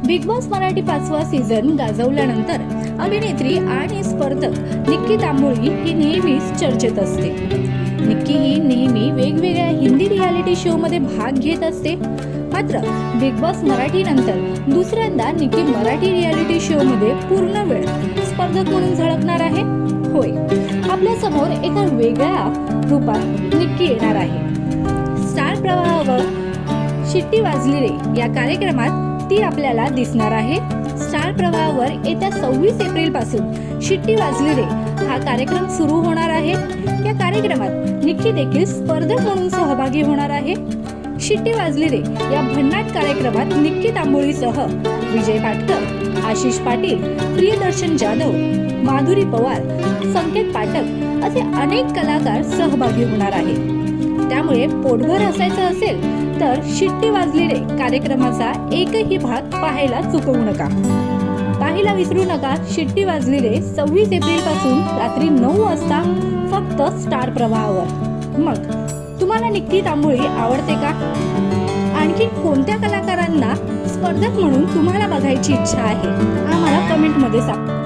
Big boss Marathi 5वा season गाजवल्यानंतर अभिनेत्री आणि स्पर्धक निक्की तांबोळी ही नेहमीच चर्चेत असते। निक्की ही नेहमी वेगवेगळ्या हिंदी रियालिटी शो मध्ये भाग घेत असते। मात्र बिग बॉस मराठी नंतर दुसऱ्यांदा निक्की मराठी रियालिटी शो मध्ये पूर्ण वेळ स्पर्धक म्हणून झळकणार आहे। होय, आपल्या समोर एका वेगळ्या रूपात निक्की येणार आहे। स्टार प्रवाहावर शिट्टी वाजली रे या कार्यक्रमात ती आपल्याला दिसणार आहे। स्टार प्रवाहावर येत्या 26 एप्रिल पासून शिट्टी वाजली रे हा कार्यक्रम सुरू होणार आहे। या कार्यक्रमात निक्की देखील स्पर्धक म्हणून सहभागी होणार आहे। शिट्टी वाजली रे या भन्नाट कार्यक्रमात निक्की तांबोळीसह विजय पाटकर, आशिष पाटील, प्रियदर्शन जाधव, माधुरी पवार, संकेत पाठक असे अनेक कलाकार सहभागी होणार आहेत। त्यामुळे पोटभर असायचं असेल तर शिट्टी वाजली रे कार्यक्रमाचा एकही भाग पाहायला चुकवू नका। पाहायला विसरू नका शिट्टी वाजली रे 26 एप्रिल पासून रात्री 9 वाजता फक्त स्टार प्रवाहावर। मग तुम्हाला निक्की तांबोळी आवडते का? आणखी कोणत्या कलाकारांना स्पर्धक म्हणून तुम्हाला बघायची इच्छा आहे आम्हाला कमेंट मध्ये सांगा।